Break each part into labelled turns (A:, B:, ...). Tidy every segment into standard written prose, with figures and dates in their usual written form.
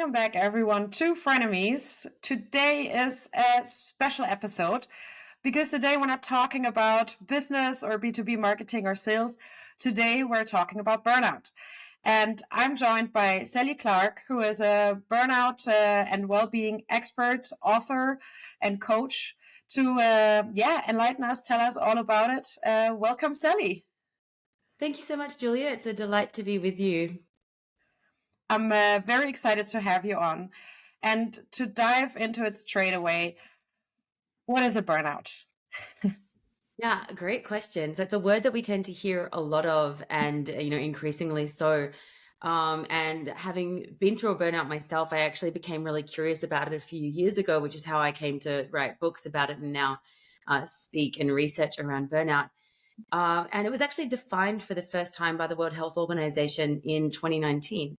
A: Welcome back, everyone, to Frenemies. Today is a special episode because today we're not talking about business or B2B marketing or sales. Today we're talking about burnout. And I'm joined by Sally Clarke, who is a burnout and well-being expert, author, and coach to enlighten us, tell us all about it. Welcome, Sally.
B: Thank you so much, Julia. It's a delight to be with you.
A: I'm very excited to have you on. And to dive into it straight away, what is a burnout?
B: Yeah, great question. So it's a word that we tend to hear a lot of, and increasingly so. And having been through a burnout myself, I actually became really curious about it a few years ago, which is how I came to write books about it and now speak and research around burnout. And it was actually defined for the first time by the World Health Organization in 2019.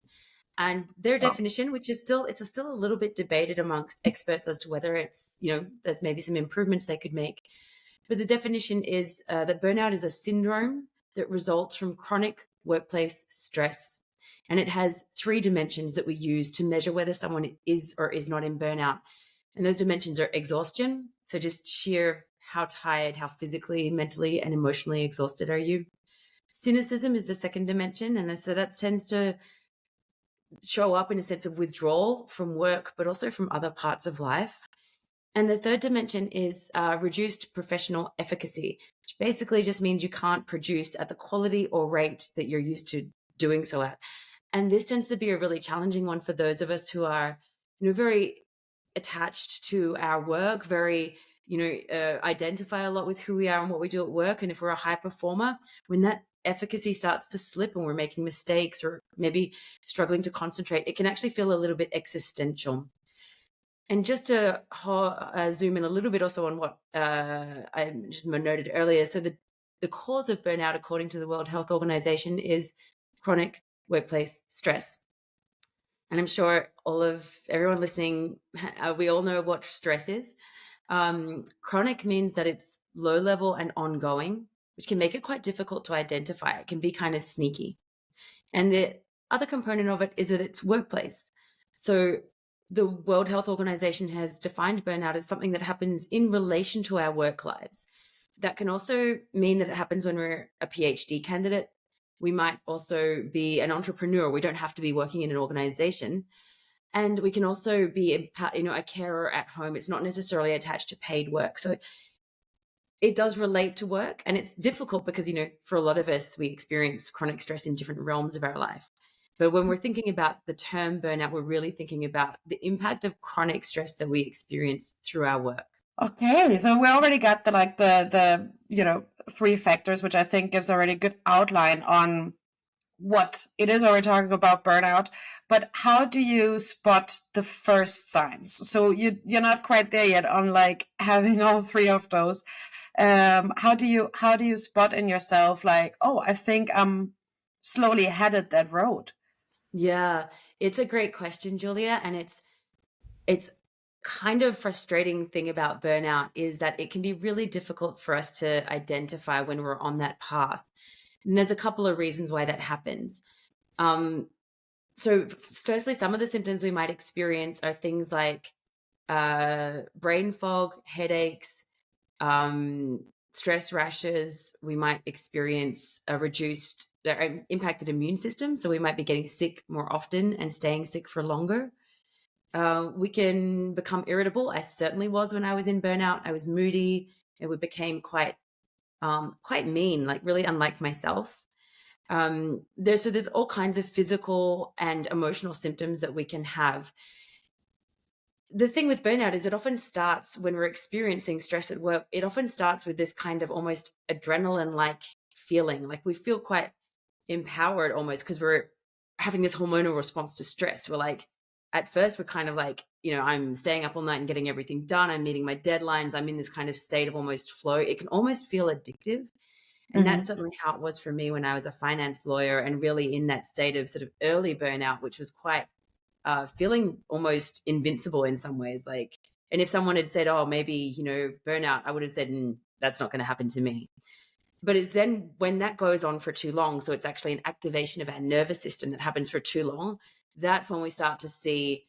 B: And their
A: Well,
B: definition, which is still a little bit debated amongst experts as to whether it's, there's maybe some improvements they could make. But the definition is that burnout is a syndrome that results from chronic workplace stress. And it has three dimensions that we use to measure whether someone is or is not in burnout. And those dimensions are exhaustion. So just sheer how tired, how physically, mentally, and emotionally exhausted are you? Cynicism is the second dimension. And so that tends to show up in a sense of withdrawal from work, but also from other parts of life. And the third dimension is reduced professional efficacy, which basically just means you can't produce at the quality or rate that you're used to doing so at. And this tends to be a really challenging one for those of us who are, very attached to our work, very, identify a lot with who we are and what we do at work. And if we're a high performer, when that efficacy starts to slip and we're making mistakes or maybe struggling to concentrate, it can actually feel a little bit existential. And just to zoom in a little bit also on what I just noted earlier. So the cause of burnout, according to the World Health Organization, is chronic workplace stress. And I'm sure everyone listening, we all know what stress is. Chronic means that it's low level and ongoing, which can make it quite difficult to identify. It can be kind of sneaky. And the other component of it is that it's workplace. So the World Health Organization has defined burnout as something that happens in relation to our work lives. That can also mean that it happens when we're a PhD candidate. We might also be an entrepreneur. We don't have to be working in an organization. And we can also be, a carer at home. It's not necessarily attached to paid work. So it does relate to work, and it's difficult because, for a lot of us, we experience chronic stress in different realms of our life. But when we're thinking about the term burnout, we're really thinking about the impact of chronic stress that we experience through our work.
A: Okay, so we already got the three factors, which I think gives already a good outline on what it is when we're talking about burnout. But how do you spot the first signs? So you're not quite there yet on like having all three of those. How do you spot in yourself like, oh, I think I'm slowly headed that road?
B: Yeah, it's a great question, Julia. And it's kind of frustrating thing about burnout is that it can be really difficult for us to identify when we're on that path. And there's a couple of reasons why that happens. So firstly, some of the symptoms we might experience are things like brain fog, headaches, stress rashes. We might experience a reduced, impacted immune system. So we might be getting sick more often and staying sick for longer. We can become irritable. I certainly was when I was in burnout. I was moody, and we became quite mean, like really unlike myself. There's all kinds of physical and emotional symptoms that we can have. The thing with burnout is it often starts when we're experiencing stress at work. It often starts with this kind of almost adrenaline-like feeling, like we feel quite empowered almost because we're having this hormonal response to stress. We're like, at first we're kind of like, I'm staying up all night and getting everything done. I'm meeting my deadlines. I'm in this kind of state of almost flow. It can almost feel addictive. And that's certainly how it was for me when I was a finance lawyer and really in that state of sort of early burnout, which was quite feeling almost invincible in some ways. Like, and if someone had said, oh, maybe, burnout, I would have said, that's not going to happen to me. But it's then when that goes on for too long, so it's actually an activation of our nervous system that happens for too long, that's when we start to see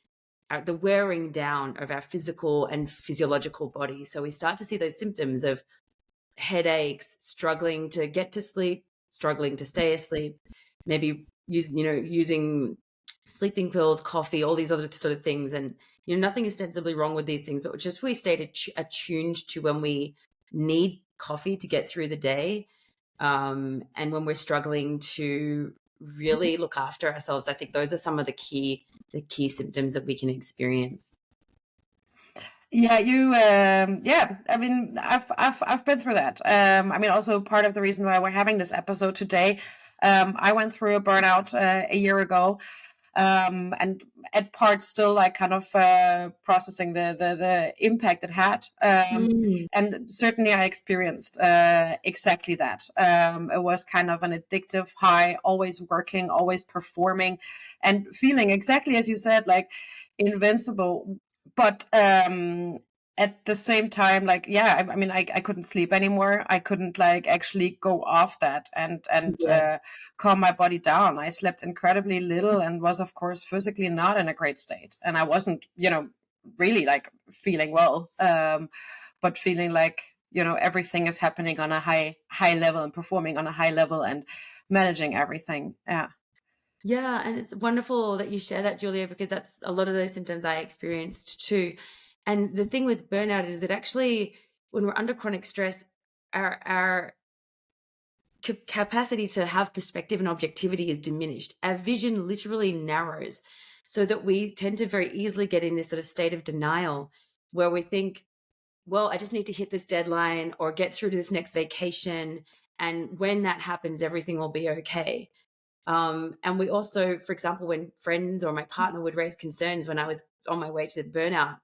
B: the wearing down of our physical and physiological body. So we start to see those symptoms of headaches, struggling to get to sleep, struggling to stay asleep, maybe using sleeping pills, coffee, all these other sort of things. And nothing is ostensibly wrong with these things, but just we stay attuned to when we need coffee to get through the day, and when we're struggling to really look after ourselves. I think those are some of the key symptoms that we can experience.
A: Yeah, yeah. I mean, I've been through that. I mean, also part of the reason why we're having this episode today. I went through a burnout a year ago, and at parts still like kind of processing the impact it had.
B: Mm,
A: And certainly I experienced exactly that. It was kind of an addictive high, always working, always performing, and feeling exactly as you said, like invincible. But at the same time, like, yeah, I mean, I couldn't sleep anymore. I couldn't like actually go off that and
B: yeah.
A: calm my body down. I slept incredibly little and was, of course, physically not in a great state. And I wasn't, really like feeling well, but feeling like, everything is happening on a high level and performing on a high level and managing everything. Yeah.
B: Yeah, and it's wonderful that you share that, Julia, because that's a lot of those symptoms I experienced too. And the thing with burnout is that actually, when we're under chronic stress, our capacity to have perspective and objectivity is diminished. Our vision literally narrows, so that we tend to very easily get in this sort of state of denial where we think, well, I just need to hit this deadline or get through to this next vacation. And when that happens, everything will be okay. And we also, for example, when friends or my partner would raise concerns when I was on my way to burnout,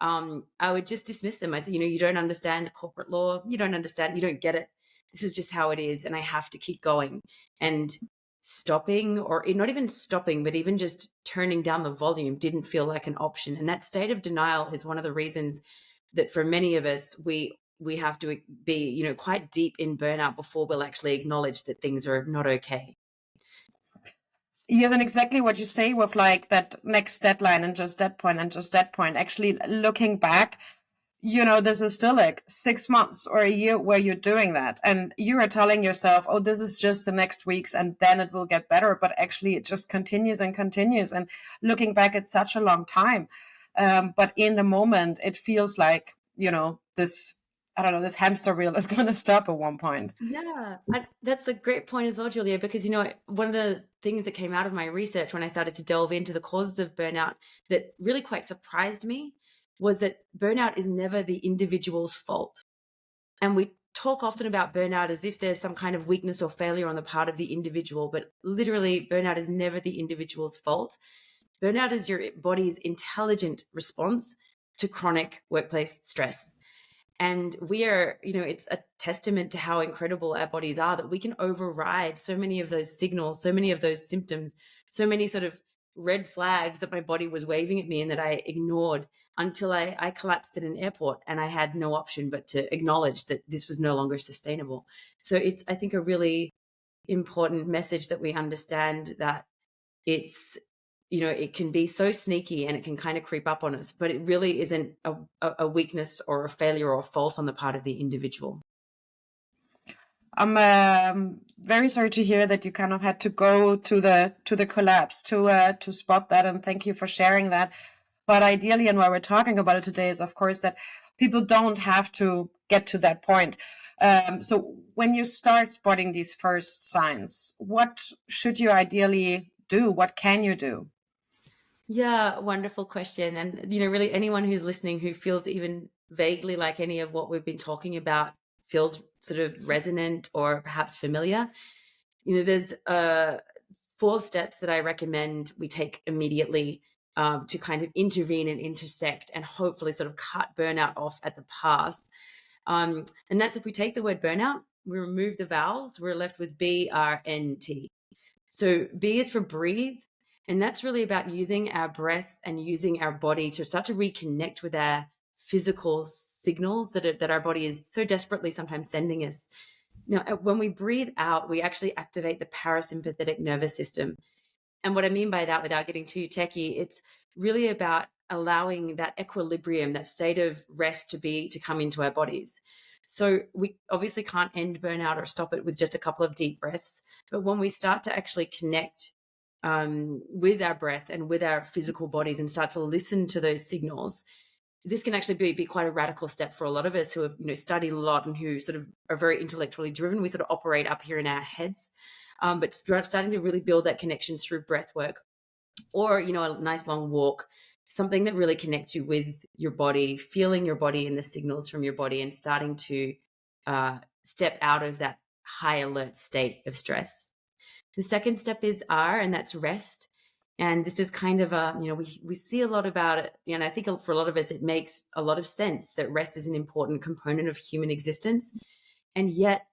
B: I would just dismiss them. I said, you don't understand corporate law. You don't understand. You don't get it. This is just how it is. And I have to keep going. And stopping, or not even stopping, but even just turning down the volume didn't feel like an option. And that state of denial is one of the reasons that for many of us, we have to be, quite deep in burnout before we'll actually acknowledge that things are not okay.
A: Yes, and exactly what you say with like that next deadline and just that point and just that point. Actually, looking back, this is still like 6 months or a year where you're doing that. And you are telling yourself, oh, this is just the next weeks and then it will get better. But actually, it just continues and continues. And looking back, it's such a long time. But in the moment, it feels like, this, I don't know, this hamster wheel is going to stop at one point.
B: Yeah, and that's a great point as well, Julia, because one of the things that came out of my research when I started to delve into the causes of burnout that really quite surprised me was that burnout is never the individual's fault. And we talk often about burnout as if there's some kind of weakness or failure on the part of the individual, but literally, burnout is never the individual's fault. Burnout is your body's intelligent response to chronic workplace stress. And we are, it's a testament to how incredible our bodies are that we can override so many of those signals, so many of those symptoms, so many sort of red flags that my body was waving at me and that I ignored until I collapsed at an airport and I had no option but to acknowledge that this was no longer sustainable. So it's, I think, a really important message that we understand that it's, it can be so sneaky and it can kind of creep up on us, but it really isn't a weakness or a failure or a fault on the part of the individual.
A: I'm very sorry to hear that you kind of had to go to the collapse to spot that, and thank you for sharing that. But ideally, and why we're talking about it today is, of course, that people don't have to get to that point. So when you start spotting these first signs, what should you ideally do? What can you do?
B: Yeah, wonderful question. And, really anyone who's listening who feels even vaguely like any of what we've been talking about feels sort of resonant or perhaps familiar, there's 4 steps that I recommend we take immediately, to kind of intervene and intersect and hopefully sort of cut burnout off at the pass. And that's, if we take the word burnout, we remove the vowels, we're left with BRNT. So B is for breathe. And that's really about using our breath and using our body to start to reconnect with our physical signals that our body is so desperately sometimes sending us. Now, when we breathe out, we actually activate the parasympathetic nervous system. And what I mean by that, without getting too techie, it's really about allowing that equilibrium, that state of rest to come into our bodies. So we obviously can't end burnout or stop it with just a couple of deep breaths. But when we start to actually connect with our breath and with our physical bodies and start to listen to those signals, this can actually be quite a radical step for a lot of us who have studied a lot and who sort of are very intellectually driven. We sort of operate up here in our heads, but starting to really build that connection through breath work, or a nice long walk, something that really connects you with your body, feeling your body and the signals from your body, and starting to step out of that high alert state of stress. The second step is R, and that's rest. And this is kind of we see a lot about it. And I think for a lot of us, it makes a lot of sense that rest is an important component of human existence. And yet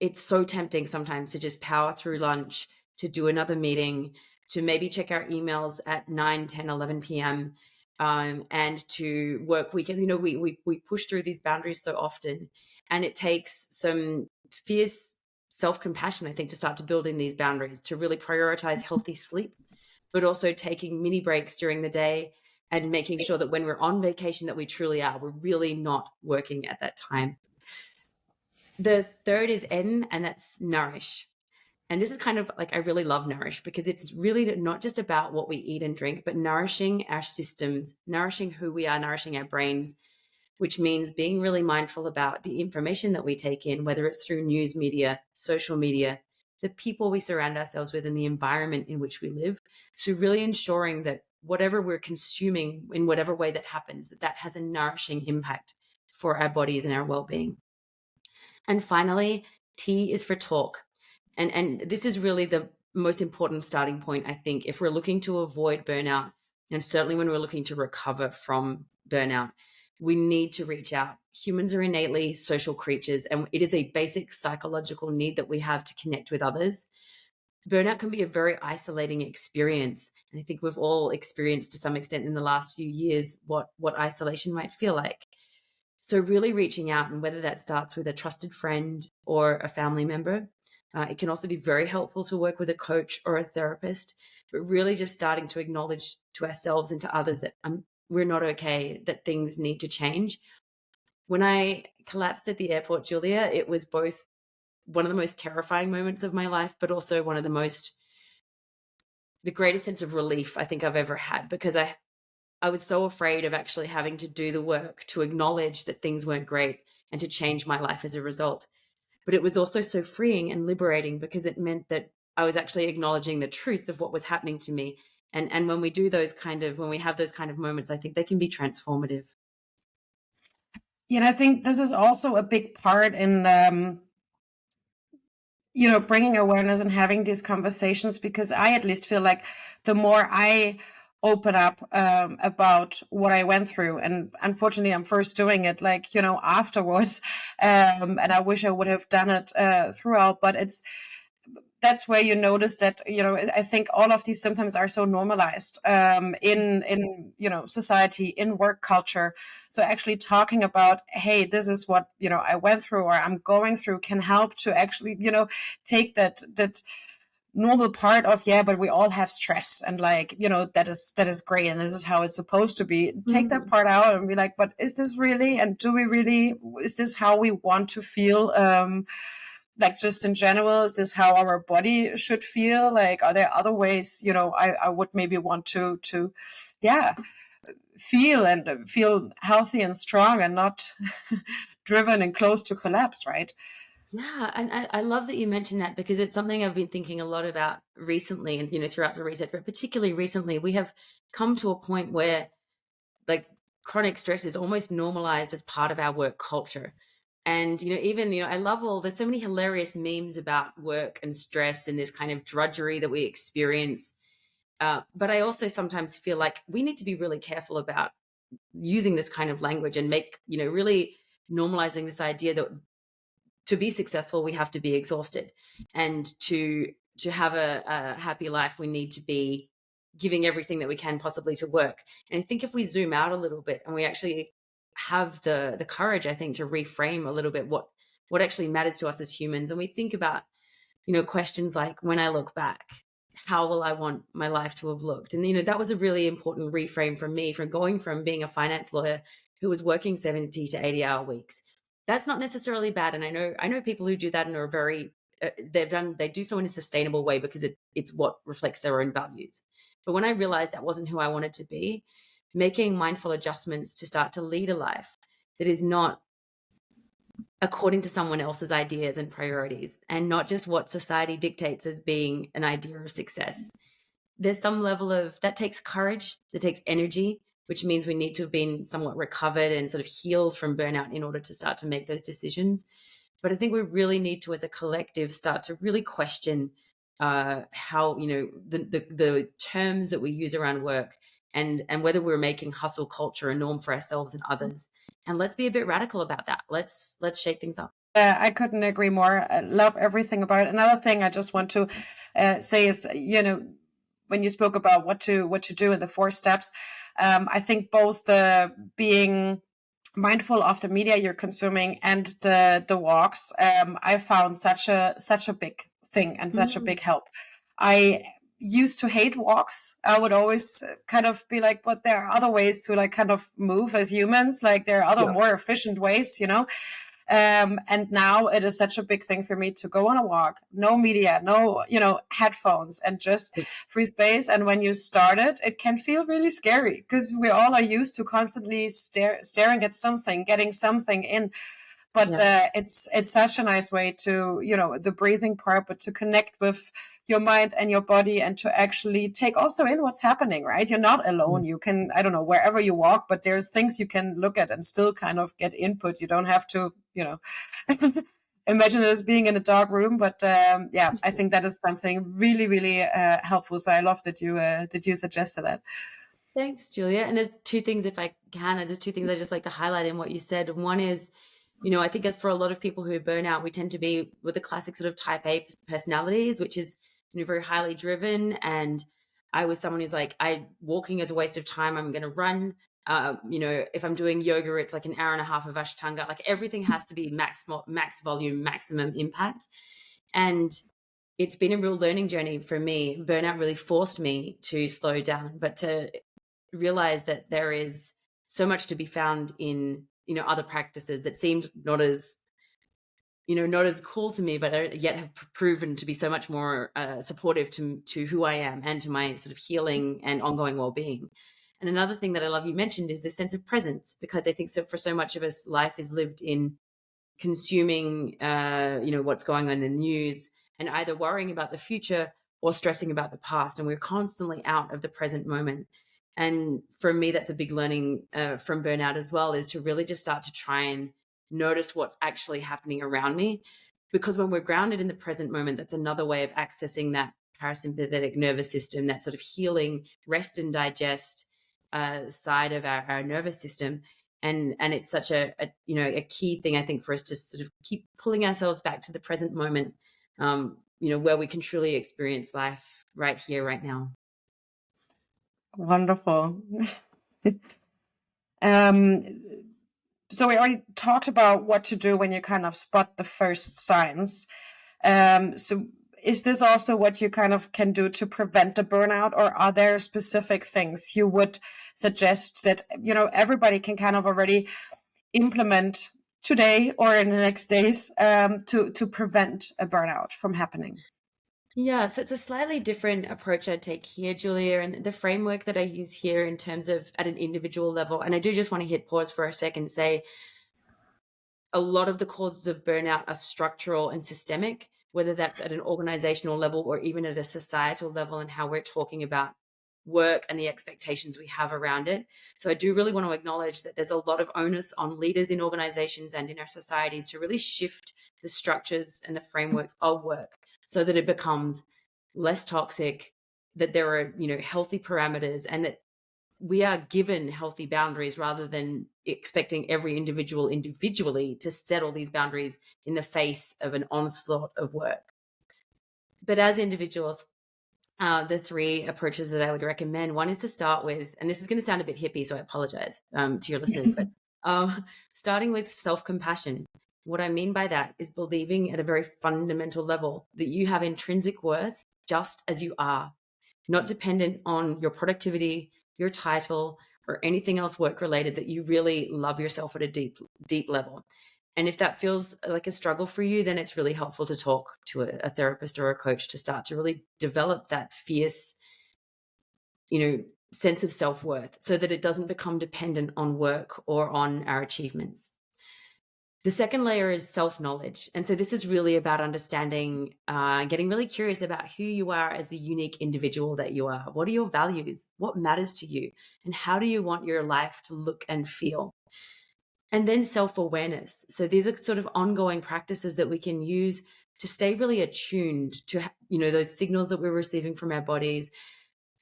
B: it's so tempting sometimes to just power through lunch, to do another meeting, to maybe check our emails at 9, 10, 11 p.m. And to work weekends. We push through these boundaries so often, and it takes some fierce self-compassion, I think, to start to build in these boundaries, to really prioritize healthy sleep, but also taking mini breaks during the day and making sure that when we're on vacation that we truly are. We're really not working at that time. The third is N, and that's nourish. And this is kind of like, I really love nourish because it's really not just about what we eat and drink, but nourishing our systems, nourishing who we are, nourishing our brains, which means being really mindful about the information that we take in, whether it's through news media, social media, the people we surround ourselves with, and the environment in which we live. So really ensuring that whatever we're consuming, in whatever way that happens, that has a nourishing impact for our bodies and our well-being. And finally, T is for talk. And this is really the most important starting point, I think, if we're looking to avoid burnout, and certainly when we're looking to recover from burnout, we need to reach out. Humans are innately social creatures, and it is a basic psychological need that we have to connect with others. Burnout can be a very isolating experience. And I think we've all experienced to some extent in the last few years what isolation might feel like. So really reaching out, and whether that starts with a trusted friend or a family member, it can also be very helpful to work with a coach or a therapist, but really just starting to acknowledge to ourselves and to others that we're not okay, that things need to change. When I collapsed at the airport, Julia, it was both one of the most terrifying moments of my life, but also one of the greatest sense of relief I think I've ever had, because I was so afraid of actually having to do the work to acknowledge that things weren't great and to change my life as a result. But it was also so freeing and liberating because it meant that I was actually acknowledging the truth of what was happening to me. And when we have those kind of moments, I think they can be transformative.
A: Yeah, and I think this is also a big part in bringing awareness and having these conversations, because I at least feel like the more I open up about what I went through, and unfortunately I'm first doing it like afterwards, and I wish I would have done it throughout, but that's where you notice that I think all of these symptoms are so normalized in society, in work culture. So actually talking about, hey, this is what I went through or I'm going through, can help to actually take that normal part of, yeah, but we all have stress, and that is great, and this is how it's supposed to be. Take that part out and be like, but is this really, and do we really, is this how we want to feel? Like, just in general, is this how our body should feel? Like, are there other ways I would maybe want to yeah, feel healthy and strong and not driven and close to collapse, right?
B: Yeah, and I love that you mentioned that, because it's something I've been thinking a lot about recently, and throughout the research, but particularly recently, we have come to a point where like chronic stress is almost normalized as part of our work culture. And even I love there's so many hilarious memes about work and stress and this kind of drudgery that we experience. But I also sometimes feel like we need to be really careful about using this kind of language and make really normalizing this idea that to be successful we have to be exhausted, and to have a happy life we need to be giving everything that we can possibly to work. And I think if we zoom out a little bit and we actually have the courage, I think, to reframe a little bit what actually matters to us as humans, and we think about questions like, when I look back, how will I want my life to have looked? And, that was a really important reframe from me, from going from being a finance lawyer who was working 70 to 80-hour weeks. That's not necessarily bad. And I know people who do that and are very, they do so in a sustainable way because it's what reflects their own values. But when I realized that wasn't who I wanted to be, making mindful adjustments to start to lead a life that is not according to someone else's ideas and priorities, and not just what society dictates as being an idea of success. There's some level of that takes courage, that takes energy, which means we need to have been somewhat recovered and sort of healed from burnout in order to start to make those decisions. But I think we really need to, as a collective, start to really question how, the terms that we use around work, and whether we're making hustle culture a norm for ourselves and others. And let's be a bit radical about that. Let's shake things up.
A: I couldn't agree more. I love everything about it. Another thing I just want to say is, when you spoke about what to do in the 4 steps, I think both the being mindful of the media you're consuming and the walks, I found such a big thing and such a big help. I used to hate walks. I would always kind of be like, but there are other ways to like kind of move as humans. Like there are other
B: Yeah.
A: more efficient ways, and now it is such a big thing for me to go on a walk, no media, no, headphones, and just free space. And when you start it, it can feel really scary because we all are used to constantly staring at something, getting something in. But
B: Yeah.
A: it's such a nice way to, the breathing part, but to connect with your mind and your body, and to actually take also in what's happening, right? You're not alone. You can, I don't know, wherever you walk, but there's things you can look at and still kind of get input. You don't have to, imagine it as being in a dark room. But yeah, I think that is something really, really helpful. So I love that you suggested that.
B: Thanks, Julia. And there's two things, if I can, there's two things I just like to highlight in what you said. One is, I think that for a lot of people who burn out, we tend to be with the classic sort of type A personalities, which is, very highly driven. And I was someone who's like, walking is a waste of time. I'm going to run. If I'm doing yoga, it's like an hour and a half of Ashtanga. Like everything has to be max volume, maximum impact. And it's been a real learning journey for me. Burnout really forced me to slow down, but to realize that there is so much to be found in, other practices that seemed not as cool to me, but yet have proven to be so much more supportive to who I am and to my sort of healing and ongoing well-being. And another thing that I love you mentioned is this sense of presence, because I think so for so much of us, life is lived in consuming, what's going on in the news, and either worrying about the future or stressing about the past. And we're constantly out of the present moment. And for me, that's a big learning from burnout as well, is to really just start to try and notice what's actually happening around me. Because when we're grounded in the present moment, that's another way of accessing that parasympathetic nervous system, that sort of healing, rest and digest side of our nervous system. And it's such a key thing, I think, for us to sort of keep pulling ourselves back to the present moment, where we can truly experience life right here, right now.
A: Wonderful. um, so we already talked about what to do when you kind of spot the first signs. So is this also what you kind of can do to prevent the burnout, or are there specific things you would suggest that, everybody can kind of already implement today or in the next days, to prevent a burnout from happening?
B: Yeah, so it's a slightly different approach I take here, Julia, and the framework that I use here in terms of at an individual level. And I do just want to hit pause for a second and say a lot of the causes of burnout are structural and systemic, whether that's at an organizational level or even at a societal level, and how we're talking about work and the expectations we have around it. So I do really want to acknowledge that there's a lot of onus on leaders in organizations and in our societies to really shift the structures and the frameworks of work so that it becomes less toxic, that there are, healthy parameters, and that we are given healthy boundaries rather than expecting every individual individually to settle these boundaries in the face of an onslaught of work. But as individuals, the 3 approaches that I would recommend, one is to start with, and this is going to sound a bit hippie, so I apologize to your listeners, but starting with self-compassion. What I mean by that is believing at a very fundamental level that you have intrinsic worth just as you are, not dependent on your productivity, your title, or anything else work related, that you really love yourself at a deep, deep level. And if that feels like a struggle for you, then it's really helpful to talk to a therapist or a coach to start to really develop that fierce, sense of self-worth so that it doesn't become dependent on work or on our achievements. The second layer is self-knowledge. And so this is really about understanding, getting really curious about who you are as the unique individual that you are. What are your values? What matters to you? And how do you want your life to look and feel? And then self-awareness. So these are sort of ongoing practices that we can use to stay really attuned to, those signals that we're receiving from our bodies,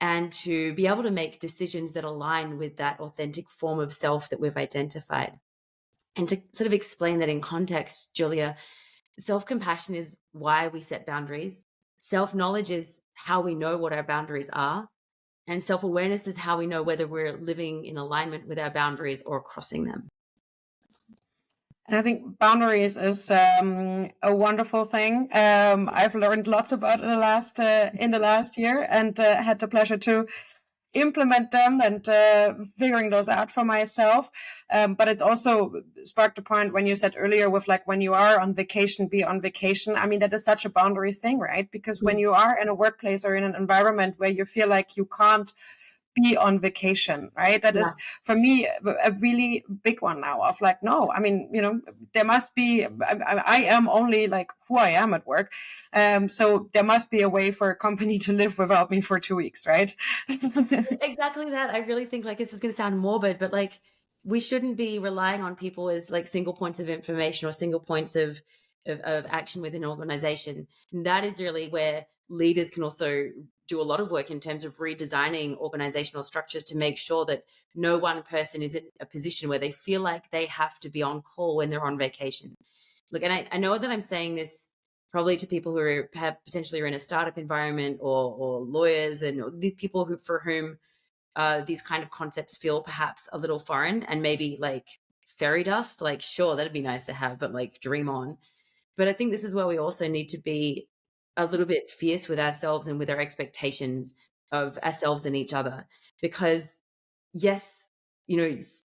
B: and to be able to make decisions that align with that authentic form of self that we've identified. And to sort of explain that in context, Julia, self-compassion is why we set boundaries. Self-knowledge is how we know what our boundaries are. And self-awareness is how we know whether we're living in alignment with our boundaries or crossing them.
A: And I think boundaries is a wonderful thing. I've learned lots about it in the last year, and had the pleasure to implement them and figuring those out for myself. But it's also sparked a point when you said earlier with like, when you are on vacation, be on vacation. I mean, that is such a boundary thing, right? Because when you are in a workplace or in an environment where you feel like you can't be on vacation, right? That is for me a really big one now of like, no, I mean, there must be, I am only like who I am at work. So there must be a way for a company to live without me for 2 weeks, right?
B: Exactly that. I really think like this is going to sound morbid, but like we shouldn't be relying on people as like single points of information or single points of action within an organization. And that is really where leaders can also do a lot of work in terms of redesigning organizational structures to make sure that no one person is in a position where they feel like they have to be on call when they're on vacation. Look, and I know that I'm saying this probably to people who potentially are in a startup environment, or lawyers, and these people for whom these kind of concepts feel perhaps a little foreign and maybe like fairy dust. Like, sure, that'd be nice to have, but like dream on. But I think this is where we also need to be a little bit fierce with ourselves and with our expectations of ourselves and each other. Because yes,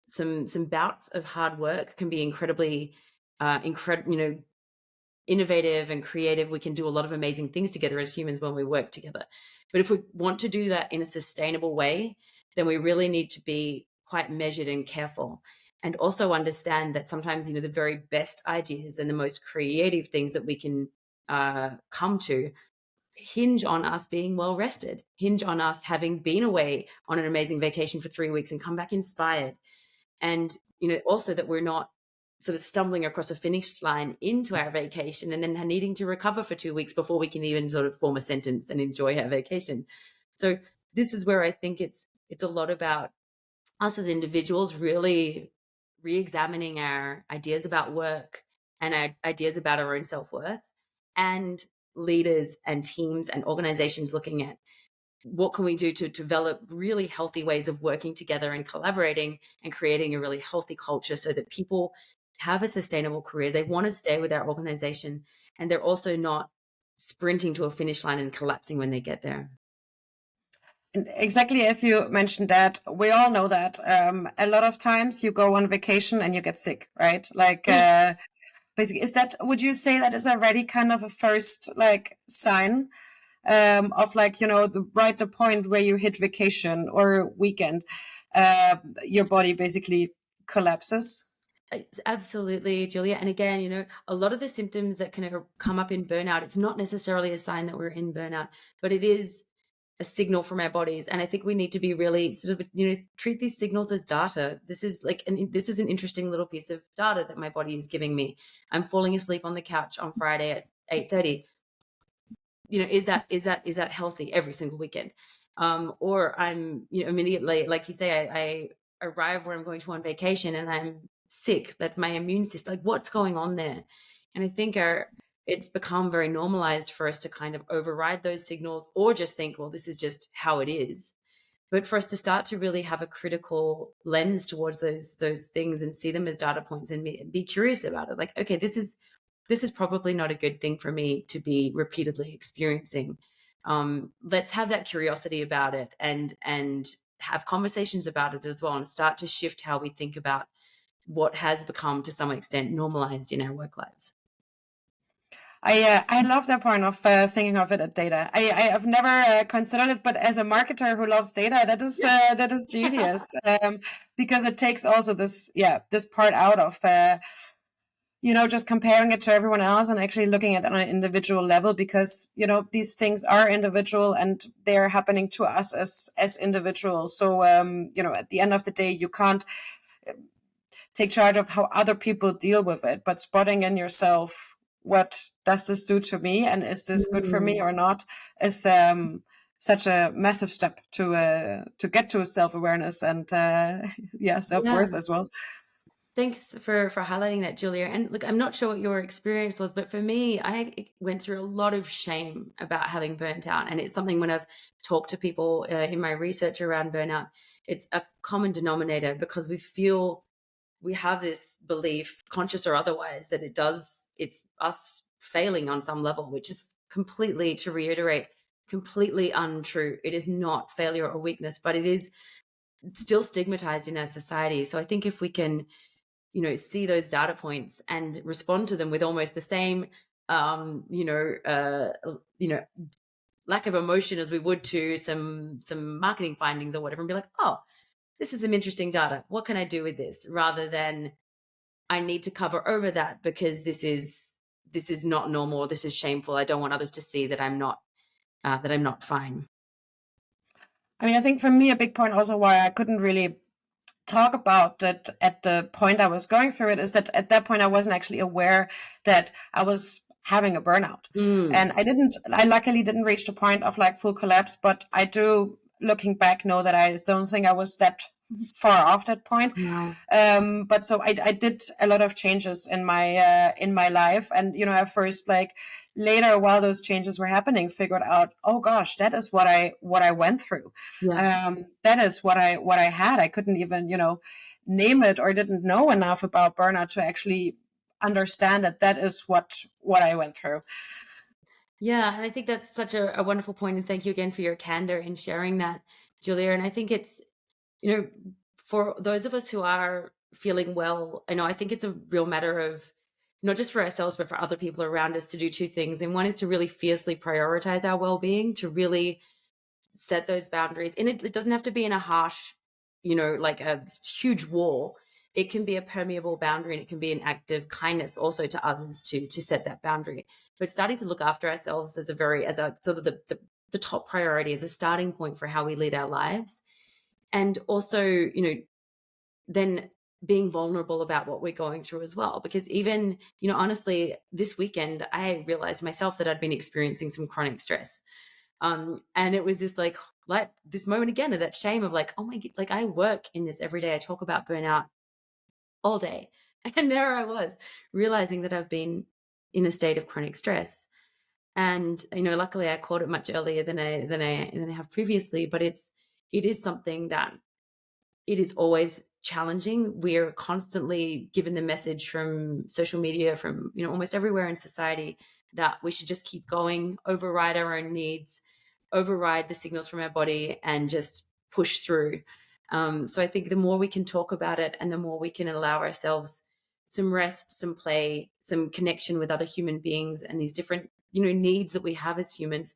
B: some bouts of hard work can be incredibly, innovative and creative. We can do a lot of amazing things together as humans when we work together. But if we want to do that in a sustainable way, then we really need to be quite measured and careful. And also understand that sometimes, the very best ideas and the most creative things that we can come to hinge on us being well rested, hinge on us having been away on an amazing vacation for 3 weeks and come back inspired. And, also that we're not sort of stumbling across a finish line into our vacation and then needing to recover for 2 weeks before we can even sort of form a sentence and enjoy our vacation. So this is where I think it's a lot about us as individuals really re-examining our ideas about work and our ideas about our own self-worth, and leaders and teams and organizations looking at what can we do to develop really healthy ways of working together and collaborating and creating a really healthy culture so that people have a sustainable career. They want to stay with our organization, and they're also not sprinting to a finish line and collapsing when they get there.
A: And exactly as you mentioned that, we all know that a lot of times you go on vacation and you get sick, right? Like, basically, would you say that is already kind of a first like sign of like, the point where you hit vacation or weekend, your body basically collapses?
B: Absolutely, Julia. And again, a lot of the symptoms that can come up in burnout, it's not necessarily a sign that we're in burnout, but it is a signal from our bodies. And I think we need to be really sort of, treat these signals as data. This is an interesting little piece of data that my body is giving me. I'm falling asleep on the couch on Friday at 8:30. Is that healthy every single weekend? Or I'm, immediately, like you say, I arrive where I'm going to on vacation and I'm sick. That's my immune system. Like, what's going on there? And I think it's become very normalized for us to kind of override those signals, or just think, well, this is just how it is. But for us to start to really have a critical lens towards those things and see them as data points and be curious about it, like, okay, this is probably not a good thing for me to be repeatedly experiencing. Let's have that curiosity about it and have conversations about it as well, and start to shift how we think about what has become to some extent normalized in our work lives.
A: I love that point of thinking of it as data. I have never considered it, but as a marketer who loves data, that is genius, because it takes also this part out of just comparing it to everyone else and actually looking at it on an individual level, because these things are individual and they're happening to us as individuals. So at the end of the day, you can't take charge of how other people deal with it, but spotting in yourself, what does this do to me, and is this good for me or not, is such a massive step to get to self-awareness and self-worth
B: Yeah.
A: as well.
B: Thanks for highlighting that, Julia. And look, I'm not sure what your experience was, but for me, I went through a lot of shame about having burnt out. And it's something when I've talked to people in my research around burnout, it's a common denominator, because we have this belief, conscious or otherwise, that it's us failing on some level, which is completely, to reiterate, completely untrue. It is not failure or weakness, but it is still stigmatized in our society. So I think if we can see those data points and respond to them with almost the same, lack of emotion as we would to some marketing findings or whatever, and be like, oh, this is some interesting data. What can I do with this? Rather than I need to cover over that because this is not normal. Or this is shameful. I don't want others to see that I'm not fine.
A: I mean, I think for me, a big point also why I couldn't really talk about it at the point I was going through it is that at that point I wasn't actually aware that I was having a burnout. And I luckily didn't reach the point of like full collapse, but I do, looking back, know that I don't think I was that far off that point.
B: Wow.
A: But so I did a lot of changes in my life, and at first, like, later, while those changes were happening, figured out, oh gosh, that is what I went through.
B: Yeah.
A: That is what I had. I couldn't even name it, or didn't know enough about burnout to actually understand that is what I went through.
B: Yeah, and I think that's such a wonderful point, and thank you again for your candor in sharing that, Julia. And I think it's, for those of us who are feeling well, I think it's a real matter of not just for ourselves, but for other people around us, to do two things. And one is to really fiercely prioritize our well-being, to really set those boundaries. And it doesn't have to be in a harsh, like a huge wall. It can be a permeable boundary, and it can be an act of kindness also to others to set that boundary. But starting to look after ourselves as a sort of the top priority, as a starting point for how we lead our lives. And also, then being vulnerable about what we're going through as well. Because even, honestly, this weekend, I realized myself that I'd been experiencing some chronic stress. And it was this like this moment again of that shame of like, oh my, like I work in this every day. I talk about burnout all day. And there I was realizing that I've been in a state of chronic stress. And, luckily I caught it much earlier than I have previously, but it is something that it is always challenging. We're constantly given the message from social media, from, almost everywhere in society, that we should just keep going, override our own needs, override the signals from our body, and just push through. So I think the more we can talk about it, and the more we can allow ourselves some rest, some play, some connection with other human beings, and these different, needs that we have as humans,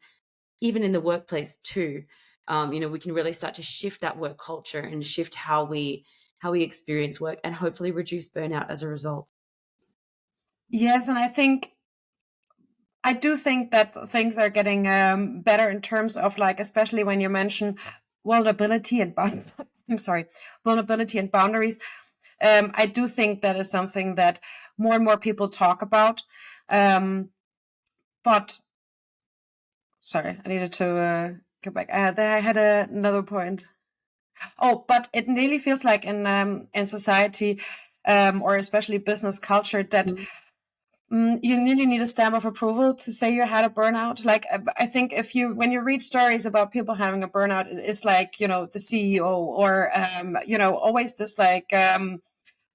B: even in the workplace too, we can really start to shift that work culture and shift how we experience work, and hopefully reduce burnout as a result.
A: Yes, and I do think that things are getting better in terms of, like, especially when you mention vulnerability and I'm sorry, vulnerability and boundaries. I do think that is something that more and more people talk about. But sorry, I needed to go back. I had another point. Oh, but it really feels like in society, or especially business culture, that
B: Mhm.
A: You really need a stamp of approval to say you had a burnout. Like, I think when you read stories about people having a burnout, it's like, the CEO or, always this like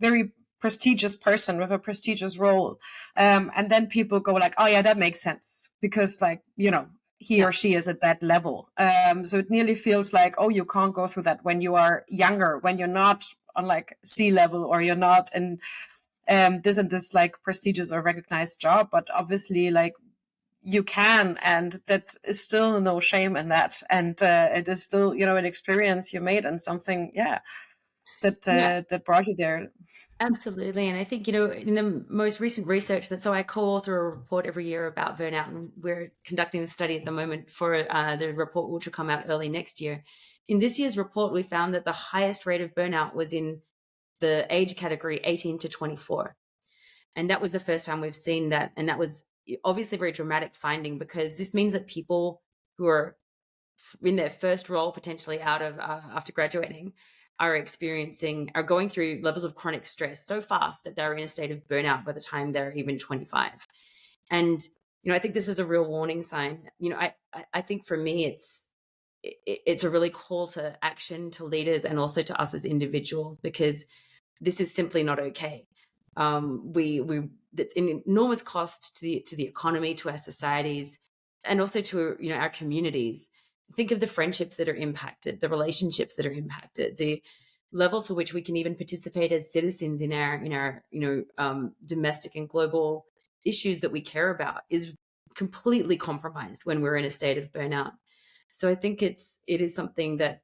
A: very prestigious person with a prestigious role. And then people go like, oh yeah, that makes sense because like, he
B: Yeah.
A: or she is at that level. So it nearly feels like, oh, you can't go through that when you are younger, when you're not on like sea level or you're not in this and this like prestigious or recognized job. But obviously, like you can, and that is still no shame in that. And it is still, an experience you made and something, yeah,
B: Yeah.
A: that brought you there.
B: Absolutely. And I think, in the most recent research so I co-author a report every year about burnout, and we're conducting the study at the moment for the report, which will come out early next year. In this year's report, we found that the highest rate of burnout was in the age category 18 to 24. And that was the first time we've seen that. And that was obviously a very dramatic finding, because this means that people who are in their first role, potentially out of after graduating, are going through levels of chronic stress so fast that they're in a state of burnout by the time they're even 25. And I think this is a real warning sign. I think for me it's a really call to action to leaders and also to us as individuals, because this is simply not okay. We That's an enormous cost to the economy, to our societies, and also to our communities. Think of the friendships that are impacted, the relationships that are impacted, the level to which we can even participate as citizens in our domestic and global issues that we care about is completely compromised when we're in a state of burnout. So I think it is something that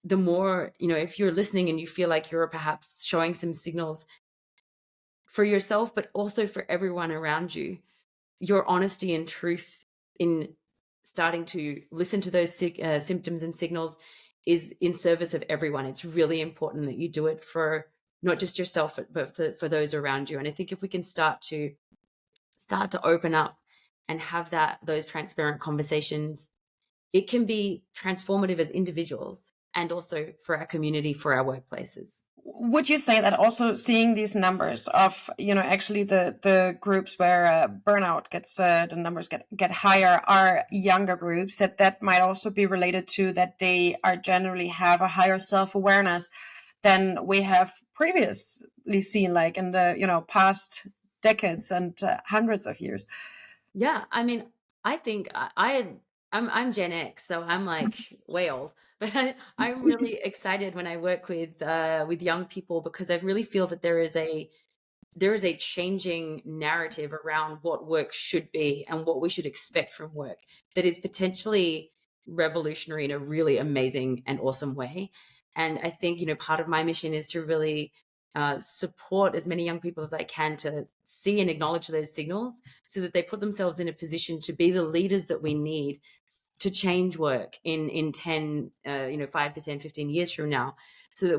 B: the more, if you're listening and you feel like you're perhaps showing some signals for yourself, but also for everyone around you, your honesty and truth in starting to listen to those symptoms and signals is in service of everyone. It's really important that you do it for not just yourself, but for those around you. And I think if we can start to open up and have those transparent conversations, it can be transformative as individuals and also for our community, for our workplaces.
A: Would you say that also seeing these numbers of, actually the groups where burnout gets, the numbers get higher are younger groups, that might also be related to that they are generally have a higher self-awareness than we have previously seen, like in the, past decades and hundreds of years?
B: Yeah, I mean, I think I'm Gen X, so I'm like way old. But I'm really excited when I work with young people, because I really feel that there is a changing narrative around what work should be and what we should expect from work that is potentially revolutionary in a really amazing and awesome way. And I think, part of my mission is to really support as many young people as I can to see and acknowledge those signals, so that they put themselves in a position to be the leaders that we need to change work in 10, 5 to 10, 15 years from now. So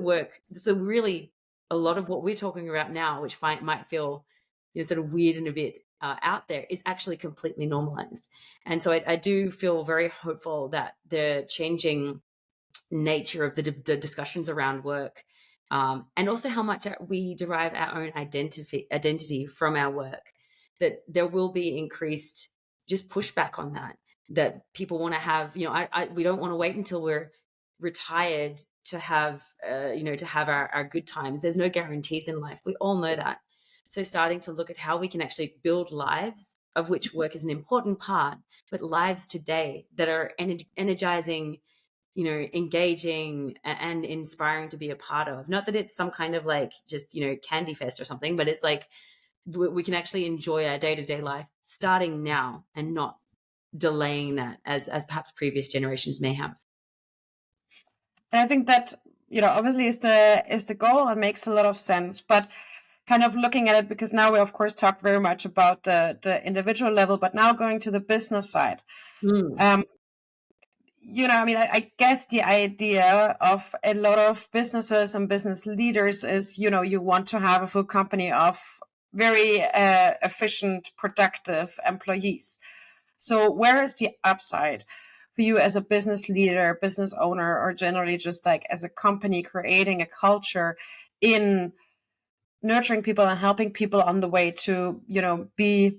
B: really a lot of what we're talking about now, which might feel sort of weird and a bit out there, is actually completely normalized. And so I do feel very hopeful that the changing nature of the discussions around work, and also how much we derive our own identity from our work, that there will be increased just pushback on that people want to have. We don't want to wait until we're retired to have our good times. There's no guarantees in life, we all know that. So starting to look at how we can actually build lives, of which work is an important part, but lives today that are energizing, engaging and inspiring to be a part of. Not that it's some kind of like just, candy fest or something, but it's like we can actually enjoy our day-to-day life starting now and not delaying that as perhaps previous generations may have.
A: And I think that, obviously is the goal and makes a lot of sense. But kind of looking at it, because now we of course talked very much about the individual level, but now going to the business side.
B: Mm.
A: Um, I mean, I guess the idea of a lot of businesses and business leaders is, you want to have a full company of very efficient, productive employees. So where is the upside for you as a business leader, business owner, or generally just like as a company creating a culture in nurturing people and helping people on the way to, be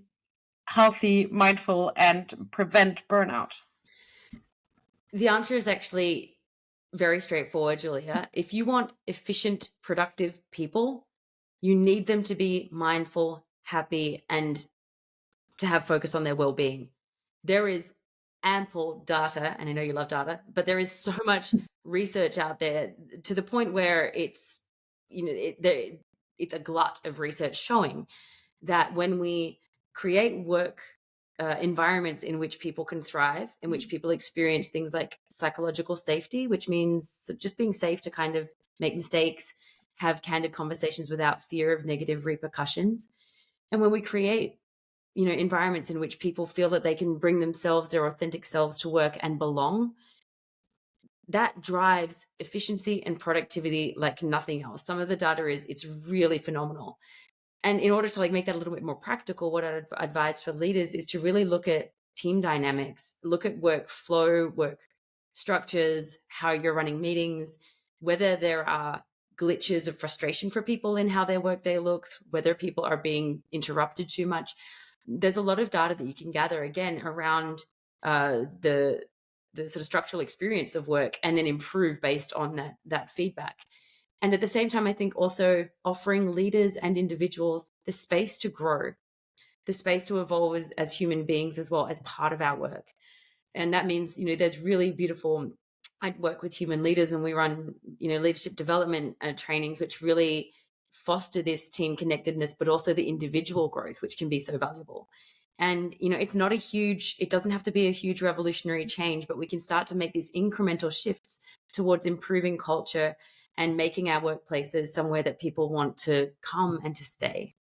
A: healthy, mindful, and prevent burnout?
B: The answer is actually very straightforward, Julia. If you want efficient, productive people, you need them to be mindful, happy, and to have focus on their well-being. There is ample data, and I know you love data, but there is so much research out there to the point where it's, it's a glut of research showing that when we create work environments in which people can thrive, in which people experience things like psychological safety, which means just being safe to kind of make mistakes, have candid conversations without fear of negative repercussions. And when we create, environments in which people feel that they can bring themselves, their authentic selves to work and belong, that drives efficiency and productivity like nothing else. Some of the data it's really phenomenal. And in order to make that a little bit more practical, what I'd advise for leaders is to really look at team dynamics, look at workflow, work structures, how you're running meetings, whether there are glitches of frustration for people in how their workday looks, whether people are being interrupted too much. There's a lot of data that you can gather again around the sort of structural experience of work, and then improve based on that feedback. And at the same time, I think also offering leaders and individuals the space to grow, the space to evolve as human beings as well, as part of our work. And that means, there's really beautiful, I work with human leaders and we run, leadership development trainings, which really foster this team connectedness, but also the individual growth, which can be so valuable. And, it's not it doesn't have to be a huge revolutionary change, but we can start to make these incremental shifts towards improving culture and making our workplaces somewhere that people want to come and to stay.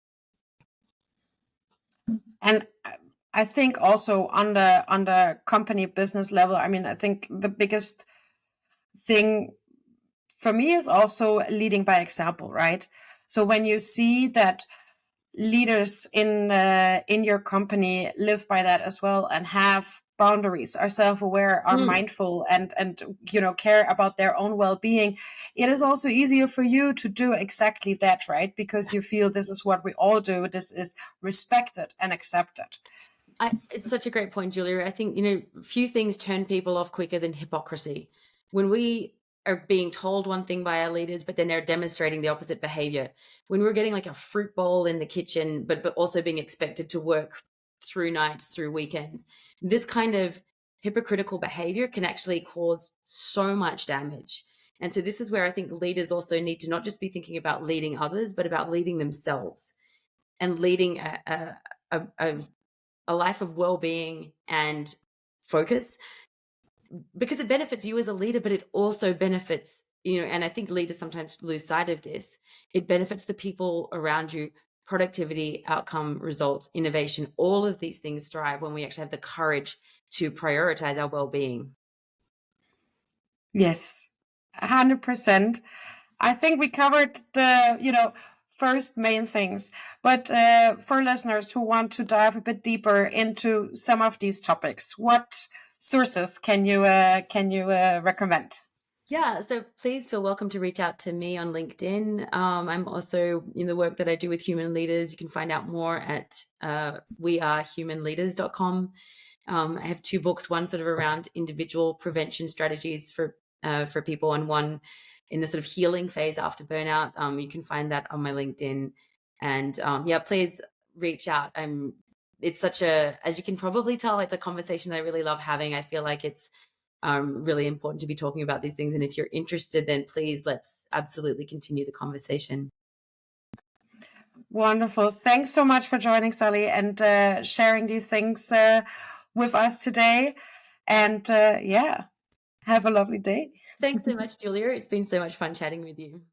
A: And I think also on the company business level, I think the biggest thing for me is also leading by example, right? So when you see that leaders in your company live by that as well and have boundaries, are self-aware, are mindful, and care about their own well-being, it is also easier for you to do exactly that, right? Because you feel this is what we all do, this is respected and accepted.
B: It's such a great point, Julia. I think, few things turn people off quicker than hypocrisy. When we are being told one thing by our leaders, but then they're demonstrating the opposite behavior. When we're getting like a fruit bowl in the kitchen, but also being expected to work through nights, through weekends, this kind of hypocritical behavior can actually cause so much damage. And so this is where I think leaders also need to not just be thinking about leading others, but about leading themselves and leading a life of well-being and focus, because it benefits you as a leader, but it also benefits, and I think leaders sometimes lose sight of this, it benefits the people around you. Productivity, outcome, results, innovation, all of these things thrive when we actually have the courage to prioritize our well-being.
A: Yes, 100%. I think we covered the first main things, but for listeners who want to dive a bit deeper into some of these topics, what sources can you recommend?
B: Yeah, so please feel welcome to reach out to me on LinkedIn. I'm also in the work that I do with human leaders. You can find out more at wearehumanleaders.com. I have 2 books, one sort of around individual prevention strategies for people, and one in the sort of healing phase after burnout. You can find that on my LinkedIn. And please reach out. It's such as you can probably tell, it's a conversation I really love having. I feel like it's really important to be talking about these things. And if you're interested, then please, let's absolutely continue the conversation.
A: Wonderful. Thanks so much for joining, Sally, and sharing these things with us today. And have a lovely day.
B: Thanks so much, Julia. It's been so much fun chatting with you.